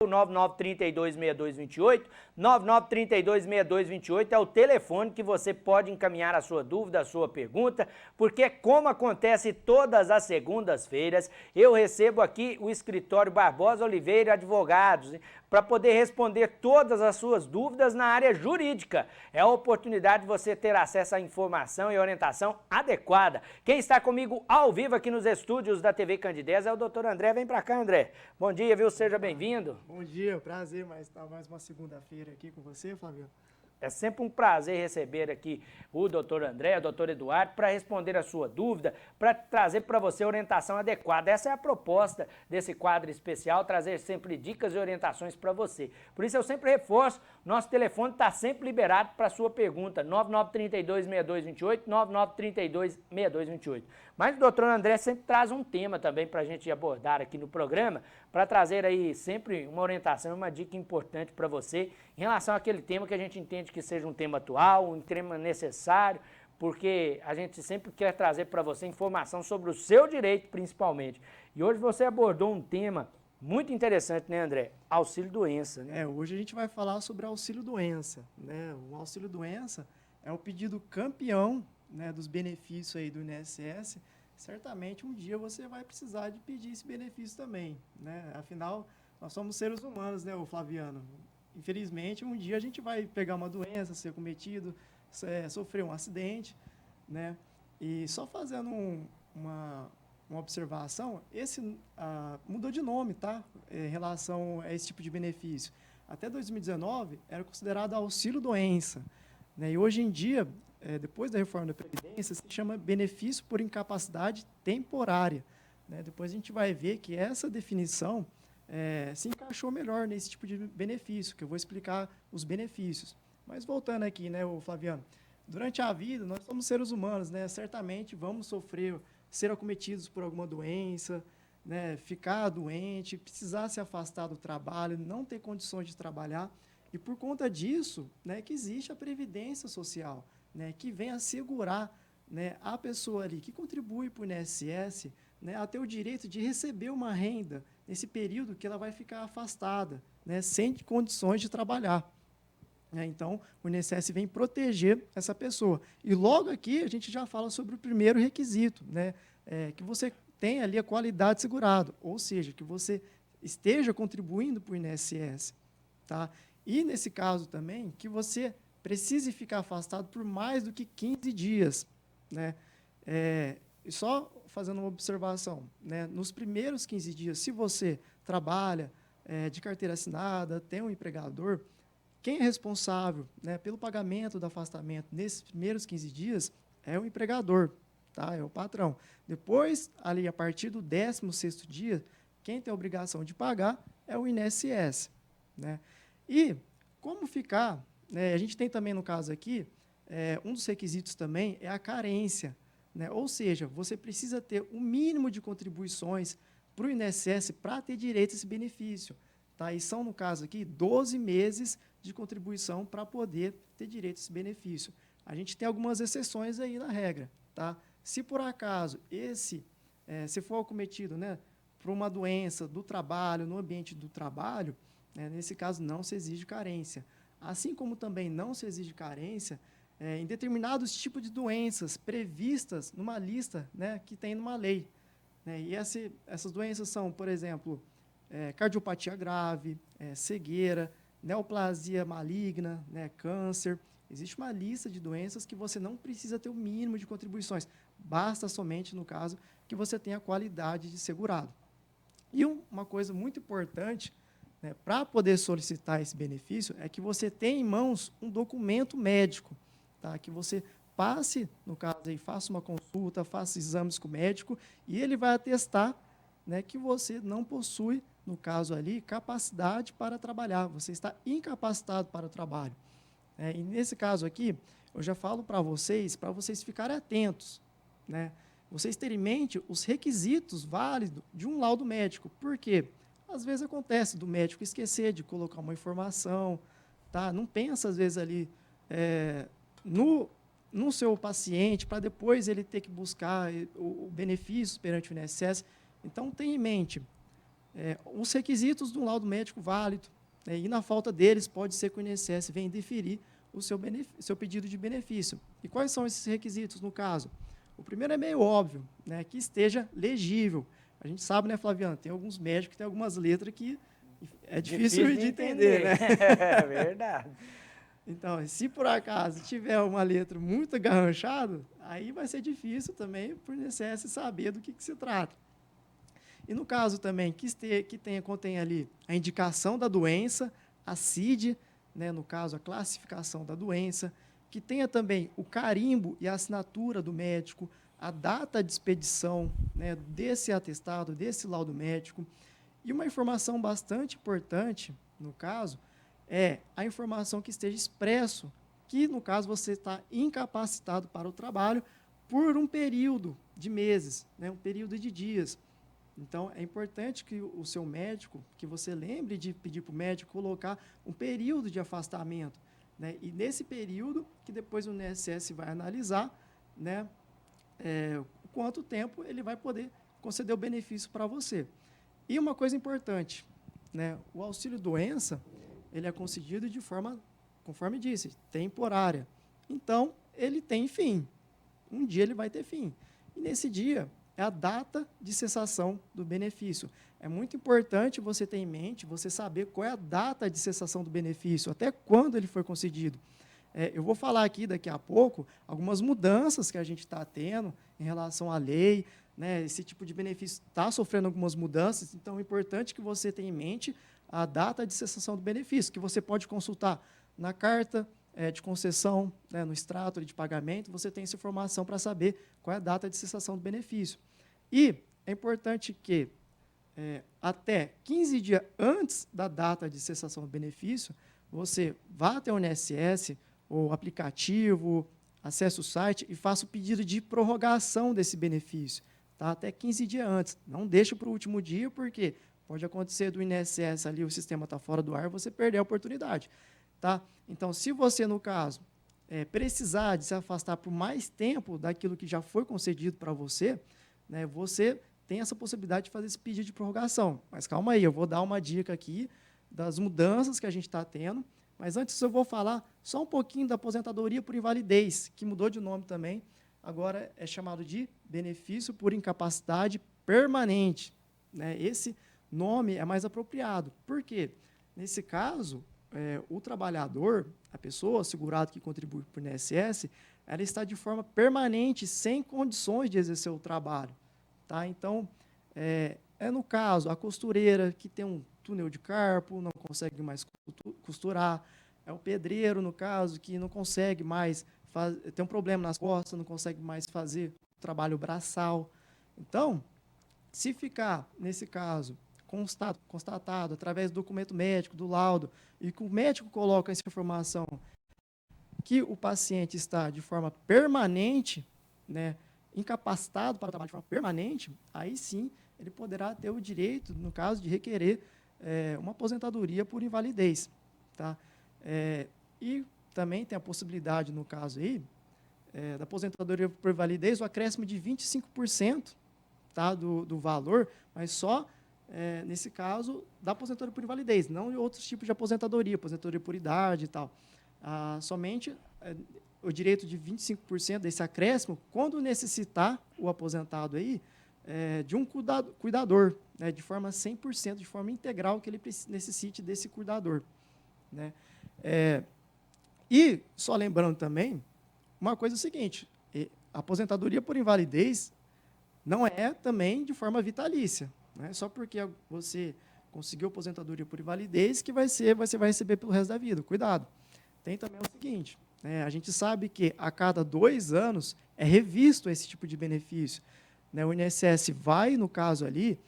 99326228, 99326228 é o telefone que você pode encaminhar a sua dúvida, a sua pergunta, porque como acontece todas as segundas-feiras, eu recebo aqui o escritório Barbosa Oliveira Advogados, para poder responder todas as suas dúvidas na área jurídica. É a oportunidade de você ter acesso à informação e orientação adequada. Quem está comigo ao vivo aqui nos estúdios da TV Candidez é o doutor André. Vem para cá, André. Bom dia, viu? Seja bem-vindo. Bom dia, prazer estar mais uma segunda-feira aqui com você, Flávio. É sempre um prazer receber aqui o doutor André, o doutor Eduardo, para responder a sua dúvida, para trazer para você a orientação adequada. Essa é a proposta desse quadro especial, trazer sempre dicas e orientações para você. Por isso eu sempre reforço, nosso telefone está sempre liberado para a sua pergunta, 99326228, 99326228. Mas o doutor André sempre traz um tema também para a gente abordar aqui no programa, para trazer aí sempre uma orientação, uma dica importante para você em relação àquele tema que a gente entende que seja um tema atual, um tema necessário, porque a gente sempre quer trazer para você informação sobre o seu direito, principalmente. E hoje você abordou um tema muito interessante, né, André? Auxílio-doença, né? Hoje a gente vai falar sobre auxílio-doença, né? O auxílio-doença é o pedido campeão, né, dos benefícios aí do INSS. Certamente um dia você vai precisar de pedir esse benefício também, né? Afinal, nós somos seres humanos, né, o Flaviano? Infelizmente, um dia a gente vai pegar uma doença, ser cometido, sofrer um acidente, né? E só fazendo uma observação, mudou de nome, tá? Em relação a esse tipo de benefício. Até 2019, era considerado auxílio-doença, né? E hoje em dia, depois da reforma da Previdência, se chama benefício por incapacidade temporária, né? Depois a gente vai ver que essa definição se encaixou melhor nesse tipo de benefício, que eu vou explicar os benefícios. Mas voltando aqui, né, Flaviano, durante a vida, nós somos seres humanos, né? Certamente vamos ser acometidos por alguma doença, né? Ficar doente, precisar se afastar do trabalho, não ter condições de trabalhar. E por conta disso, né, que existe a Previdência Social, né, que vem assegurar, né, a pessoa ali que contribui para o INSS, né, a ter o direito de receber uma renda nesse período que ela vai ficar afastada, né, sem condições de trabalhar. Então, o INSS vem proteger essa pessoa. E logo aqui a gente já fala sobre o primeiro requisito, né, que você tenha ali a qualidade segurada, ou seja, que você esteja contribuindo para o INSS. Tá? E, nesse caso também, que você precise ficar afastado por mais do que 15 dias. Né? E só fazendo uma observação, né? Nos primeiros 15 dias, se você trabalha de carteira assinada, tem um empregador, quem é responsável, né, pelo pagamento do afastamento nesses primeiros 15 dias é o empregador, tá? É o patrão. Depois, ali, a partir do 16º dia, quem tem a obrigação de pagar é o INSS. Né? E como ficar, né, a gente tem também no caso aqui, um dos requisitos também é a carência, né? Ou seja, você precisa ter o mínimo de contribuições para o INSS para ter direito a esse benefício. Tá? E são, no caso aqui, 12 meses de contribuição para poder ter direito a esse benefício. A gente tem algumas exceções aí na regra. Tá? Se por acaso se for acometido, né, por uma doença do trabalho, no ambiente do trabalho, nesse caso não se exige carência. Assim como também não se exige carência em determinados tipos de doenças previstas numa lista, né, que tem numa lei. Né? E essas doenças são, por exemplo, cardiopatia grave, cegueira, neoplasia maligna, né, câncer. Existe uma lista de doenças que você não precisa ter o mínimo de contribuições. Basta somente, no caso, que você tenha qualidade de segurado. E uma coisa muito importante, né, para poder solicitar esse benefício é que você tenha em mãos um documento médico, tá? Que você passe, no caso, aí, faça uma consulta, faça exames com o médico e ele vai atestar, né, que você não possui, no caso ali, capacidade para trabalhar, você está incapacitado para o trabalho. E nesse caso aqui, eu já falo para vocês ficarem atentos, né? Vocês terem em mente os requisitos válidos de um laudo médico. Por quê? Às vezes acontece do médico esquecer de colocar uma informação, tá? Não pensa, às vezes, ali no seu paciente, para depois ele ter que buscar o benefício perante o INSS. Então, tenha em mente, os requisitos de um laudo médico válido, né, e na falta deles pode ser que o INSS venha deferir o seu pedido de benefício. E quais são esses requisitos no caso? O primeiro é meio óbvio, né, que esteja legível. A gente sabe, né, Flaviano, tem alguns médicos que tem algumas letras que é difícil de entender, né? É verdade. Então, se por acaso tiver uma letra muito agarranchada, aí vai ser difícil também para o INSS saber do que se trata. E no caso também contém ali a indicação da doença, a CID, né, no caso a classificação da doença, que tenha também o carimbo e a assinatura do médico, a data de expedição, né, desse atestado, desse laudo médico. E uma informação bastante importante, no caso, é a informação que esteja expresso, que no caso você está incapacitado para o trabalho por um período de meses, né, um período de dias. Então, é importante que o seu médico, que você lembre de pedir para o médico colocar um período de afastamento, né? E nesse período, que depois o INSS vai analisar, né, quanto tempo ele vai poder conceder o benefício para você. E uma coisa importante, né, o auxílio-doença, ele é concedido de forma, conforme disse, temporária. Então, ele tem fim. Um dia ele vai ter fim. E nesse dia é a data de cessação do benefício. É muito importante você ter em mente, você saber qual é a data de cessação do benefício, até quando ele foi concedido. Eu vou falar aqui daqui a pouco algumas mudanças que a gente está tendo em relação à lei, né? Esse tipo de benefício está sofrendo algumas mudanças, então é importante que você tenha em mente a data de cessação do benefício, que você pode consultar na carta de concessão, né, no extrato de pagamento, você tem essa informação para saber qual é a data de cessação do benefício. E é importante que, até 15 dias antes da data de cessação do benefício, você vá até o INSS, ou aplicativo, acesse o site e faça o pedido de prorrogação desse benefício, tá? Até 15 dias antes. Não deixe para o último dia, porque pode acontecer do INSS ali, o sistema está fora do ar, você perder a oportunidade. Tá? Então, se você, no caso, precisar de se afastar por mais tempo daquilo que já foi concedido para você, né, você tem essa possibilidade de fazer esse pedido de prorrogação. Mas calma aí, eu vou dar uma dica aqui das mudanças que a gente está tendo, mas antes eu vou falar só um pouquinho da aposentadoria por invalidez, que mudou de nome também, agora é chamado de benefício por incapacidade permanente. Né? Esse nome é mais apropriado. Por quê? Nesse caso, o trabalhador, a pessoa segurada que contribui para o INSS, ela está de forma permanente, sem condições de exercer o trabalho. Tá? Então, no caso, a costureira que tem um túnel de carpo, não consegue mais costurar, é o pedreiro, no caso, que não consegue mais, tem um problema nas costas, não consegue mais fazer o trabalho braçal. Então, se ficar, nesse caso, constatado através do documento médico, do laudo, e que o médico coloca essa informação que o paciente está de forma permanente, né, incapacitado para trabalhar de forma permanente, aí sim ele poderá ter o direito, no caso, de requerer uma aposentadoria por invalidez. Tá? E também tem a possibilidade, no caso aí, da aposentadoria por invalidez, o acréscimo de 25%, tá, do valor, mas só nesse caso da aposentadoria por invalidez, não em outros tipos de aposentadoria por idade e tal. Somente o direito de 25% desse acréscimo, quando necessitar o aposentado aí, de um cuidador, né, de forma 100%, de forma integral, que ele necessite desse cuidador. Né? E, só lembrando também, uma coisa é o seguinte, a aposentadoria por invalidez não é também de forma vitalícia. Não é só porque você conseguiu aposentadoria por invalidez que você vai receber pelo resto da vida. Cuidado. Tem também o seguinte, a gente sabe que a cada 2 anos é revisto esse tipo de benefício. Né? O INSS vai, no caso ali,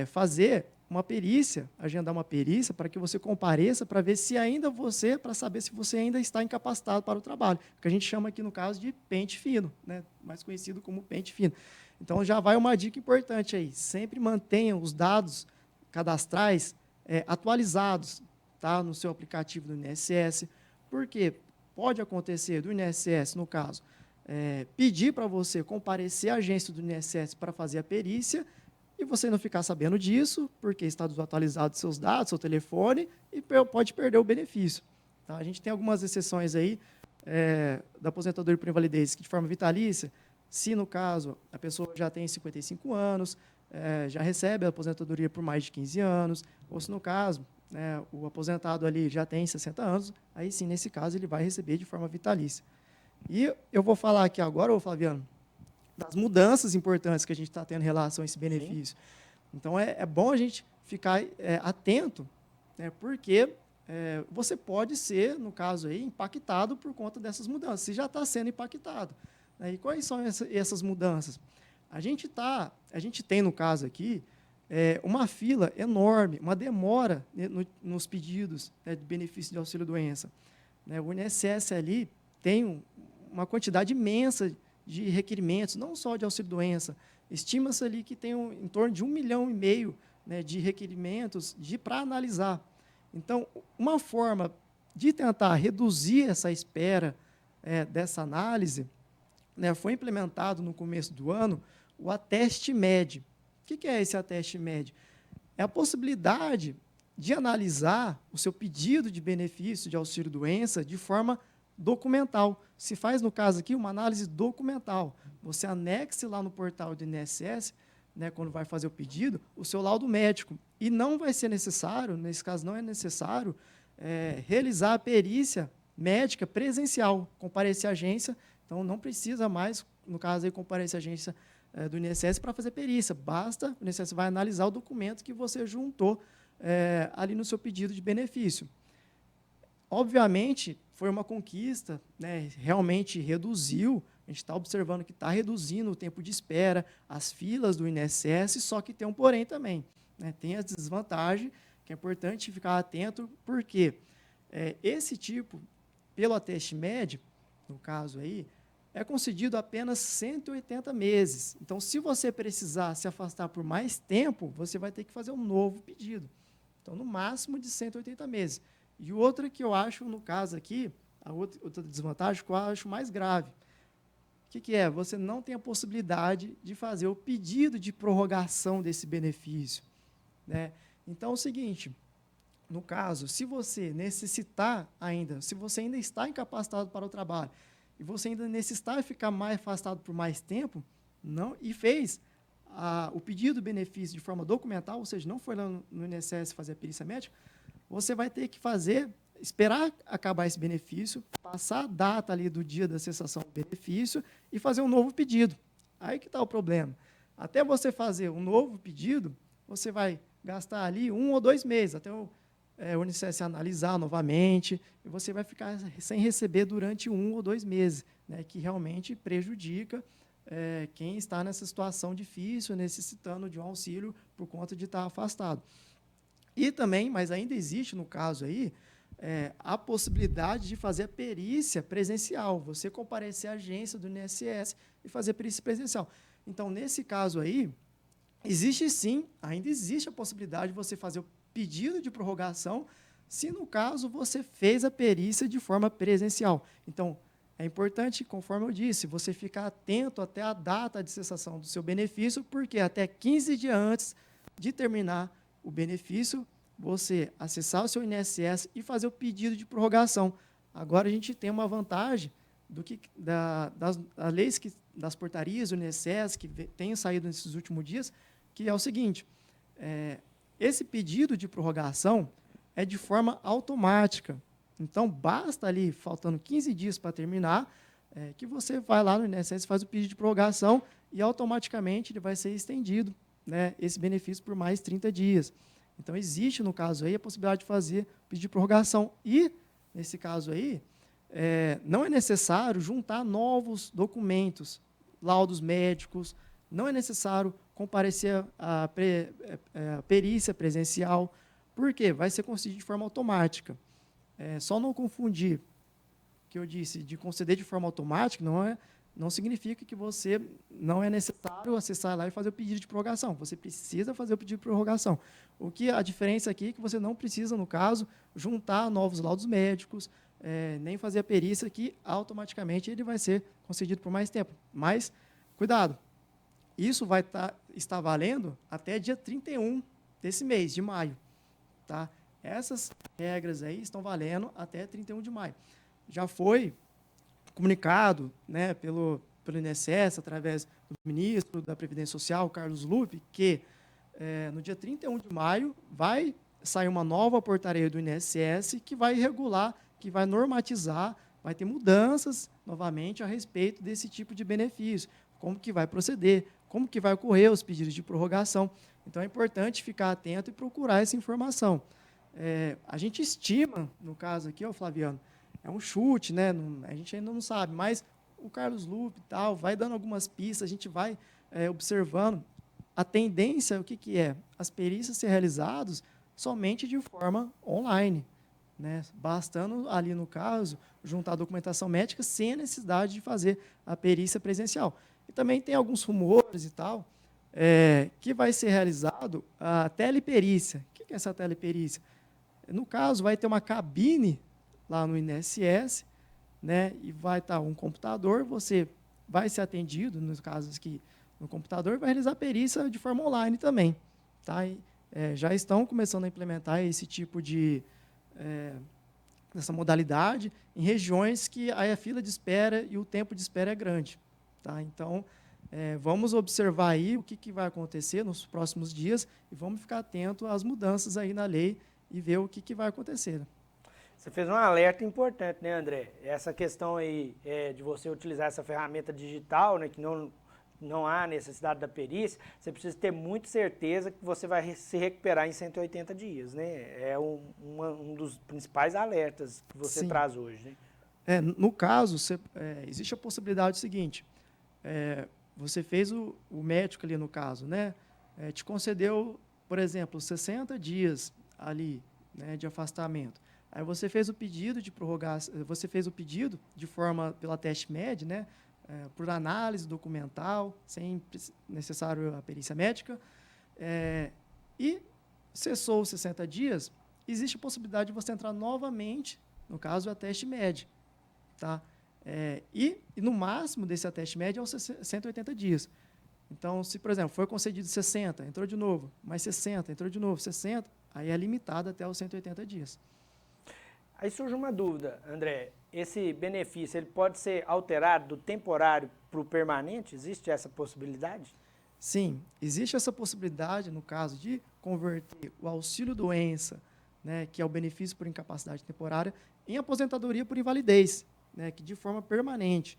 fazer uma perícia, agendar uma perícia para que você compareça para ver se ainda para saber se você ainda está incapacitado para o trabalho, que a gente chama aqui no caso de pente fino, né? Mais conhecido como pente fino. Então já vai uma dica importante aí, sempre mantenha os dados cadastrais atualizados, tá? No seu aplicativo do INSS, porque pode acontecer do INSS, no caso, pedir para você comparecer à agência do INSS para fazer a perícia, e você não ficar sabendo disso, porque está desatualizado seus dados, seu telefone, e pode perder o benefício. Tá? A gente tem algumas exceções aí da aposentadoria por invalidez, que de forma vitalícia, se no caso a pessoa já tem 55 anos, já recebe a aposentadoria por mais de 15 anos, ou se no caso o aposentado ali já tem 60 anos, aí sim, nesse caso, ele vai receber de forma vitalícia. E eu vou falar aqui agora, Flaviano, das mudanças importantes que a gente está tendo em relação a esse benefício. Sim. Então, é bom a gente ficar atento, né, porque você pode ser, no caso aí, impactado por conta dessas mudanças. Você já está sendo impactado. Né? E quais são essas mudanças? A gente tem, no caso aqui, uma fila enorme, uma demora, né, nos pedidos, né, de benefício de auxílio-doença. Né? O INSS ali tem uma quantidade imensa de requerimentos, não só de auxílio-doença. Estima-se ali que tem em torno de 1,5 milhão, né, de requerimentos para analisar. Então, uma forma de tentar reduzir essa espera dessa análise, né, foi implementado no começo do ano o ateste MED. O que é esse ateste MED? É a possibilidade de analisar o seu pedido de benefício de auxílio-doença de forma documental. Se faz, no caso aqui, uma análise documental. Você anexe lá no portal do INSS, né, quando vai fazer o pedido, o seu laudo médico. E não vai ser necessário, nesse caso não é necessário, realizar a perícia médica presencial, comparecer à agência. Então, não precisa mais, no caso, aí, comparecer à agência do INSS para fazer perícia. Basta, o INSS vai analisar o documento que você juntou ali no seu pedido de benefício. Obviamente, foi uma conquista, né, realmente reduziu, a gente está observando que está reduzindo o tempo de espera, as filas do INSS, só que tem um porém também. Né, tem a desvantagem, que é importante ficar atento, porque esse tipo, pelo ateste MED, no caso aí, é concedido apenas 180 meses. Então, se você precisar se afastar por mais tempo, você vai ter que fazer um novo pedido. Então, no máximo de 180 meses. E outra que eu acho, no caso aqui, a outra desvantagem que eu acho mais grave. O que é? Você não tem a possibilidade de fazer o pedido de prorrogação desse benefício. Né? Então, é o seguinte, no caso, se você necessitar ainda, se você ainda está incapacitado para o trabalho, e você ainda necessitar ficar mais afastado por mais tempo, e fez o pedido do benefício de forma documental, ou seja, não foi lá no INSS fazer a perícia médica, você vai ter que esperar acabar esse benefício, passar a data ali do dia da cessação do benefício e fazer um novo pedido. Aí que está o problema. Até você fazer um novo pedido, você vai gastar ali 1 ou 2 meses, até o INSS analisar novamente, e você vai ficar sem receber durante 1 ou 2 meses, né, que realmente prejudica quem está nessa situação difícil, necessitando de um auxílio por conta de estar afastado. E também, mas ainda existe no caso aí, a possibilidade de fazer a perícia presencial, você comparecer à agência do INSS e fazer a perícia presencial. Então, nesse caso aí, existe sim, ainda existe a possibilidade de você fazer o pedido de prorrogação, se no caso você fez a perícia de forma presencial. Então, é importante, conforme eu disse, você ficar atento até a data de cessação do seu benefício, porque até 15 dias antes de terminar o benefício, você acessar o seu INSS e fazer o pedido de prorrogação. Agora a gente tem uma vantagem das leis, das portarias do INSS que têm saído nesses últimos dias, que é o seguinte, esse pedido de prorrogação é de forma automática. Então, basta ali, faltando 15 dias para terminar, que você vai lá no INSS, faz o pedido de prorrogação e automaticamente ele vai ser estendido, né, esse benefício por mais 30 dias. Então, existe, no caso aí, a possibilidade de fazer o pedido de prorrogação. E, nesse caso aí, não é necessário juntar novos documentos, laudos médicos, não é necessário comparecer à perícia presencial, porque vai ser concedido de forma automática. Só não confundir, que eu disse, de conceder de forma automática, não significa que você não é necessário acessar lá e fazer o pedido de prorrogação. Você precisa fazer o pedido de prorrogação. A diferença aqui é que você não precisa, no caso, juntar novos laudos médicos, nem fazer a perícia, que automaticamente ele vai ser concedido por mais tempo. Mas, cuidado, isso vai estar valendo até dia 31 desse mês, de maio. Tá? Essas regras aí estão valendo até 31 de maio. Já foi comunicado, né, pelo INSS, através do ministro da Previdência Social, Carlos Lupe, que no dia 31 de maio vai sair uma nova portaria do INSS que vai regular, que vai normatizar, vai ter mudanças novamente a respeito desse tipo de benefício, como que vai proceder, como que vai ocorrer os pedidos de prorrogação. Então, é importante ficar atento e procurar essa informação. A gente estima, no caso aqui, Flaviano, é um chute, né? A gente ainda não sabe, mas o Carlos Lupe tal, vai dando algumas pistas, a gente vai observando. A tendência, o que é? As perícias ser realizadas somente de forma online, né? Bastando ali, no caso, juntar a documentação médica sem a necessidade de fazer a perícia presencial. E também tem alguns rumores e tal, que vai ser realizado a teleperícia. O que é essa teleperícia? No caso, vai ter uma cabine lá no INSS, né, e vai estar um computador, você vai ser atendido, nos casos que no computador, vai realizar a perícia de forma online também. Tá? Já estão começando a implementar esse tipo de essa modalidade em regiões que aí a fila de espera e o tempo de espera é grande. Tá? Então, vamos observar aí o que vai acontecer nos próximos dias e vamos ficar atento às mudanças aí na lei e ver o que vai acontecer. Você fez um alerta importante, né, André? Essa questão aí de você utilizar essa ferramenta digital, né, que não há necessidade da perícia, você precisa ter muita certeza que você vai se recuperar em 180 dias, né? É um dos principais alertas que você Sim. traz hoje, né? No caso, existe a possibilidade seguinte, você fez o médico ali no caso, né? Te concedeu, por exemplo, 60 dias ali, né, de afastamento. Aí você fez o pedido de prorrogar, você fez o pedido de forma pela teste med, né, por análise documental, sem necessário a perícia médica, e cessou os 60 dias, existe a possibilidade de você entrar novamente, no caso, a teste med. Tá? E no máximo desse ateste médio é os 180 dias. Então, se, por exemplo, foi concedido 60, entrou de novo, mais 60, entrou de novo, 60, aí é limitado até os 180 dias. Aí surge uma dúvida, André, esse benefício ele pode ser alterado do temporário para o permanente? Existe essa possibilidade? Sim, existe essa possibilidade, no caso de converter o auxílio-doença, né, que é o benefício por incapacidade temporária, em aposentadoria por invalidez, né, que de forma permanente.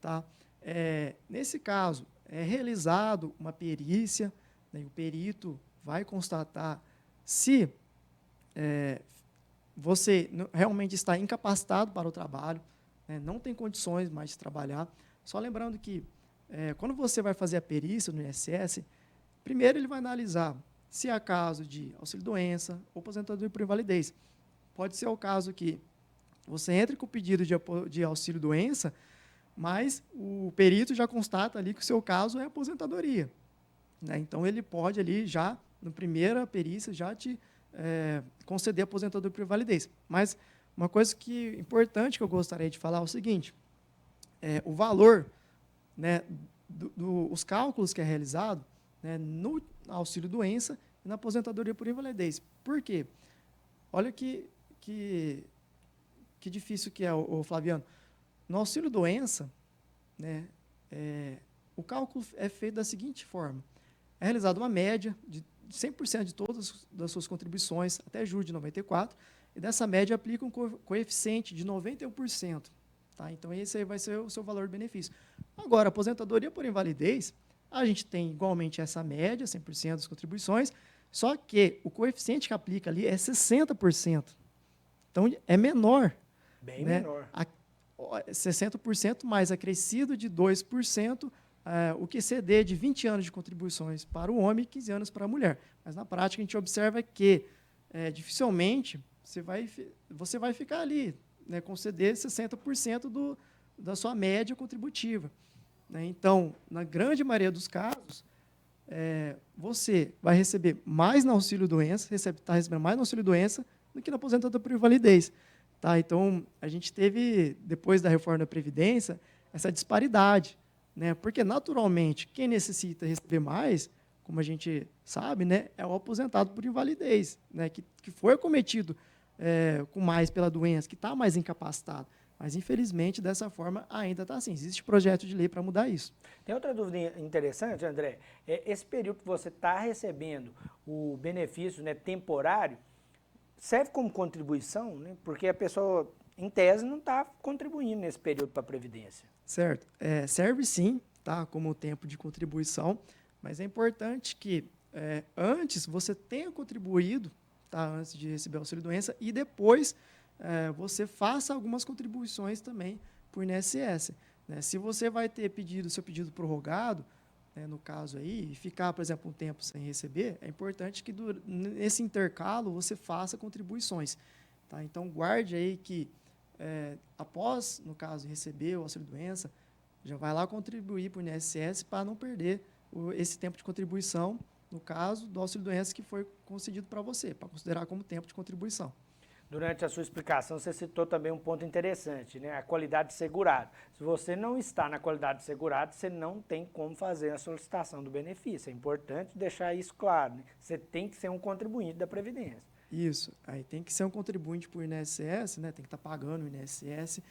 Tá? Nesse caso, é realizado uma perícia, né, e o perito vai constatar se você realmente está incapacitado para o trabalho, né, não tem condições mais de trabalhar. Só lembrando que, quando você vai fazer a perícia no INSS, primeiro ele vai analisar se há caso de auxílio-doença ou aposentadoria por invalidez. Pode ser o caso que você entre com o pedido de auxílio-doença, mas o perito já constata ali que o seu caso é aposentadoria. Né? Então, ele pode ali já, na primeira perícia, já te conceder aposentadoria por invalidez. Mas uma coisa importante que eu gostaria de falar é o seguinte, o valor, né, os cálculos que é realizado, né, no auxílio-doença e na aposentadoria por invalidez. Por quê? Olha que difícil que é, o Flaviano. No auxílio-doença, né, o cálculo é feito da seguinte forma. É realizada uma média de 100% de todas as suas contribuições até julho de 94, e dessa média aplica um coeficiente de 91%. Tá? Então, esse aí vai ser o seu valor de benefício. Agora, aposentadoria por invalidez, a gente tem igualmente essa média, 100% das contribuições, só que o coeficiente que aplica ali é 60%. Então, é menor. Bem menor. 60% mais acrescido de 2%, o QCD de 20 anos de contribuições para o homem e 15 anos para a mulher. Mas, na prática, a gente observa que, dificilmente, você vai ficar ali, né, conceder 60% da sua média contributiva. Né? Então, na grande maioria dos casos, você vai receber mais no auxílio-doença, está recebendo mais no auxílio-doença do que na aposentadoria por invalidez. Tá? Então, a gente teve, depois da reforma da Previdência, essa disparidade. né? Porque, naturalmente, quem necessita receber mais, como a gente sabe, né, é o aposentado por invalidez, né, que foi acometido com mais pela doença, que está mais incapacitado. Mas, infelizmente, dessa forma, ainda está assim. Existe projeto de lei para mudar isso. Tem outra dúvida interessante, André. Esse período que você está recebendo o benefício, né, temporário, serve como contribuição, né? Porque a pessoa, em tese, não está contribuindo nesse período para a Previdência. Certo. Serve sim, tá, como tempo de contribuição, mas é importante que antes você tenha contribuído, tá, antes de receber o auxílio-doença, e depois você faça algumas contribuições também por INSS. Né? Se você vai ter seu pedido prorrogado, né, no caso aí, e ficar, por exemplo, um tempo sem receber, é importante que nesse intercalo você faça contribuições. Tá? Então, guarde aí que após, no caso, receber o auxílio-doença, já vai lá contribuir para o INSS para não perder esse tempo de contribuição, no caso do auxílio-doença que foi concedido para você, para considerar como tempo de contribuição. Durante a sua explicação, você citou também um ponto interessante, né? A qualidade de segurado. Se você não está na qualidade de segurado, você não tem como fazer a solicitação do benefício. É importante deixar isso claro, né? Você tem que ser um contribuinte da Previdência. Isso. Aí tem que ser um contribuinte por INSS, né? Tem que estar pagando o INSS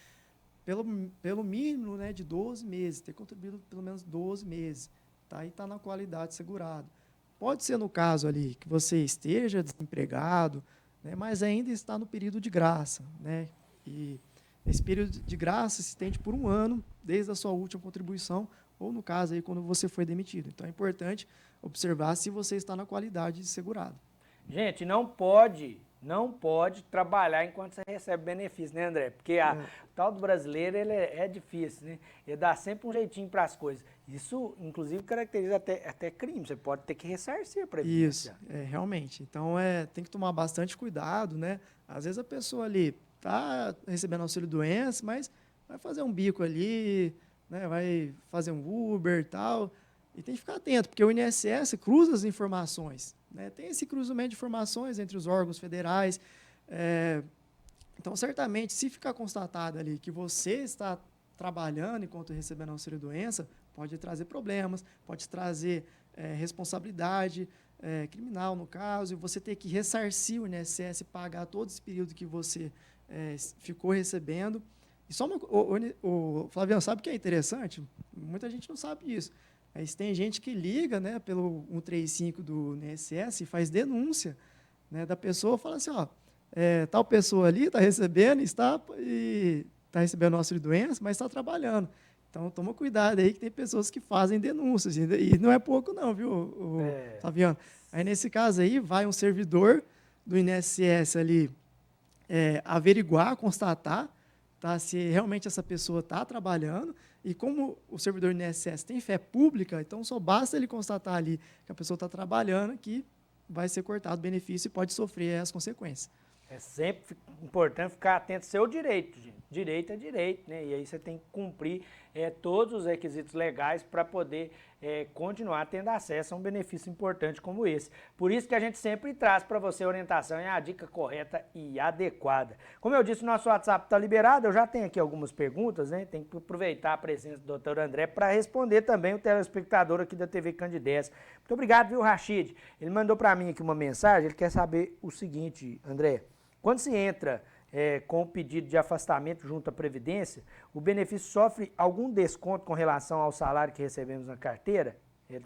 pelo mínimo, né, de 12 meses, ter contribuído pelo menos 12 meses. Tá? E está na qualidade de segurado. Pode ser no caso ali que você esteja desempregado, né, mas ainda está no período de graça. Né? E esse período de graça se estende por 1 ano, desde a sua última contribuição, ou no caso aí quando você foi demitido. Então é importante observar se você está na qualidade de segurado. Gente, não pode trabalhar enquanto você recebe benefício, né, André? Porque o tal do brasileiro, ele é difícil, né? Ele dá sempre um jeitinho para as coisas. Isso, inclusive, caracteriza até crime. Você pode ter que ressarcir a Previdência. Isso, realmente. Então, tem que tomar bastante cuidado, né? Às vezes a pessoa ali está recebendo auxílio-doença, mas vai fazer um bico ali, né? Vai fazer um Uber e tal. E tem que ficar atento, porque o INSS cruza as informações. Né? Tem esse cruzamento de informações entre os órgãos federais. Então, certamente, se ficar constatado ali que você está trabalhando enquanto recebendo auxílio-doença, pode trazer problemas, pode trazer responsabilidade criminal, no caso, e você ter que ressarcir o INSS, pagar todo esse período que você ficou recebendo. E só o Flaviano, sabe o que é interessante? Muita gente não sabe disso. Mas tem gente que liga, né, pelo 135 do INSS e faz denúncia, né, da pessoa, fala assim, tal pessoa ali está recebendo, está recebendo auxílio-doença, mas está trabalhando. Então, toma cuidado aí que tem pessoas que fazem denúncias, e não é pouco não, viu, Flaviano? Aí, nesse caso aí, vai um servidor do INSS ali averiguar, constatar, tá, se realmente essa pessoa está trabalhando. E como o servidor do INSS tem fé pública, então só basta ele constatar ali que a pessoa está trabalhando que vai ser cortado o benefício e pode sofrer as consequências. É sempre importante ficar atento ao seu direito, gente. Direito é direito, né? E aí você tem que cumprir todos os requisitos legais para poder continuar tendo acesso a um benefício importante como esse. Por isso que a gente sempre traz para você a orientação e a dica correta e adequada. Como eu disse, o nosso WhatsApp está liberado, eu já tenho aqui algumas perguntas, né? Tem que aproveitar a presença do Dr. André para responder também o telespectador aqui da TV Candidez. Muito obrigado, viu, Rachid? Ele mandou para mim aqui uma mensagem, ele quer saber o seguinte, André. Quando se entra com o pedido de afastamento junto à Previdência, o benefício sofre algum desconto com relação ao salário que recebemos na carteira?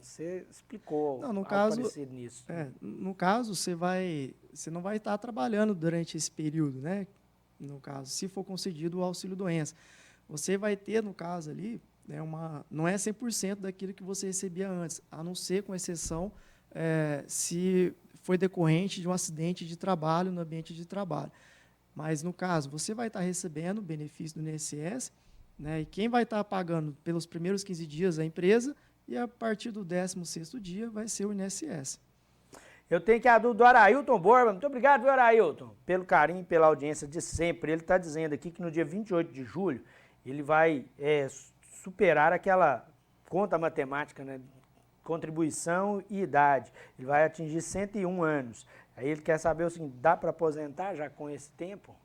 Você explicou algo parecido nisso. No caso, você não vai estar trabalhando durante esse período, né? No caso, se for concedido o auxílio-doença. Você vai ter, no caso ali, não é 100% daquilo que você recebia antes, a não ser com exceção se foi decorrente de um acidente de trabalho no ambiente de trabalho. Mas, no caso, você vai estar recebendo o benefício do INSS, né, e quem vai estar pagando pelos primeiros 15 dias é a empresa, e a partir do 16º dia vai ser o INSS. Eu tenho que a do Arailton Borba. Muito obrigado, viu, Arailton, pelo carinho e pela audiência de sempre. Ele está dizendo aqui que no dia 28 de julho ele vai superar aquela conta matemática, né? Contribuição e idade. Ele vai atingir 101 anos. Aí ele quer saber o seguinte, dá para aposentar já com esse tempo?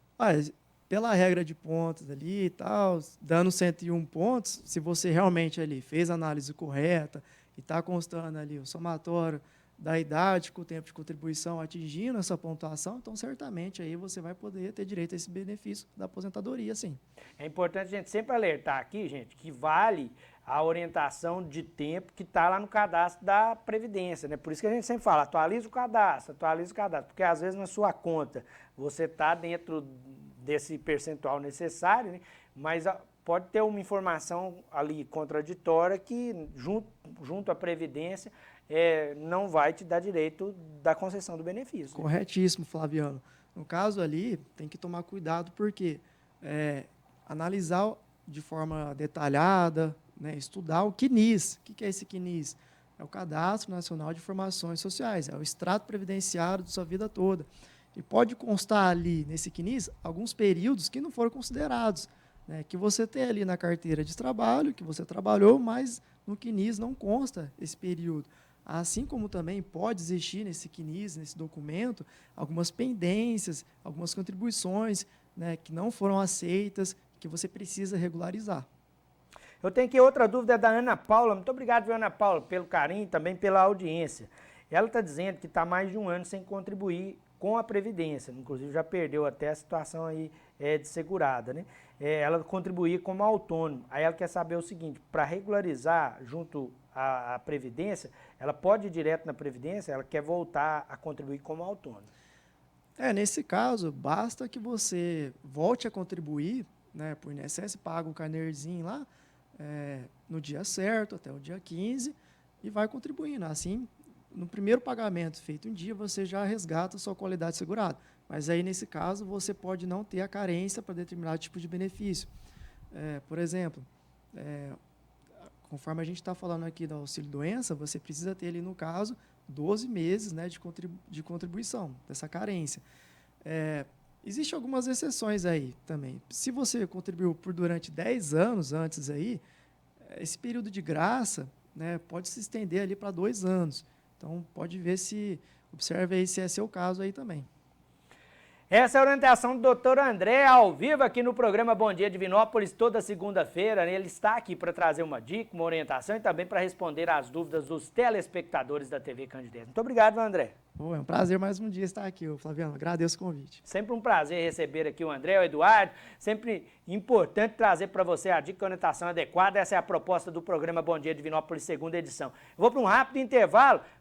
pela regra de pontos ali e tal, dando 101 pontos, se você realmente ali fez a análise correta e está constando ali o somatório da idade com o tempo de contribuição atingindo essa pontuação, então certamente aí você vai poder ter direito a esse benefício da aposentadoria, sim. É importante a gente sempre alertar aqui, gente, que vale a orientação de tempo que está lá no cadastro da Previdência, né? Por isso que a gente sempre fala, atualiza o cadastro, porque às vezes na sua conta você está dentro desse percentual necessário, né? Mas pode ter uma informação ali contraditória que, junto à Previdência, não vai te dar direito da concessão do benefício. Né? Corretíssimo, Flaviano. No caso ali, tem que tomar cuidado porque analisar de forma detalhada, né, estudar o CNIS. O que é esse CNIS? É o Cadastro Nacional de Informações Sociais, é o extrato previdenciário de sua vida toda. E pode constar ali, nesse CNIS, alguns períodos que não foram considerados, né, que você tem ali na carteira de trabalho, que você trabalhou, mas no CNIS não consta esse período. Assim como também pode existir nesse CNIS, nesse documento, algumas pendências, algumas contribuições, né, que não foram aceitas, que você precisa regularizar. Eu tenho aqui outra dúvida da Ana Paula. Muito obrigado, Ana Paula, pelo carinho e também pela audiência. Ela está dizendo que está mais de um ano sem contribuir com a Previdência. Inclusive, já perdeu até a situação aí de segurada, né? Ela contribuía como autônomo. Aí ela quer saber o seguinte, para regularizar junto à Previdência, ela pode ir direto na Previdência, ela quer voltar a contribuir como autônomo. Nesse caso, basta que você volte a contribuir, né, por INSS, paga o carnêzinho lá, no dia certo, até o dia 15, e vai contribuindo. Assim, no primeiro pagamento feito um dia, você já resgata a sua qualidade segurada. Mas aí, nesse caso, você pode não ter a carência para determinado tipo de benefício. Por exemplo, conforme a gente está falando aqui do auxílio-doença, você precisa ter ali, no caso, 12 meses, né, de contribuição, dessa carência. Existem algumas exceções aí também. Se você contribuiu durante 10 anos antes aí, esse período de graça, né, pode se estender ali para 2 anos. Então, observe aí se é seu caso aí também. Essa é a orientação do doutor André, ao vivo aqui no programa Bom Dia Divinópolis, toda segunda-feira. Ele está aqui para trazer uma dica, uma orientação e também para responder às dúvidas dos telespectadores da TV Candidez. Muito obrigado, André. É um prazer mais um dia estar aqui, Flaviano. Agradeço o convite. Sempre um prazer receber aqui o André, o Eduardo. Sempre importante trazer para você a dica e orientação adequada. Essa é a proposta do programa Bom Dia Divinópolis, segunda edição. Eu vou para um rápido intervalo.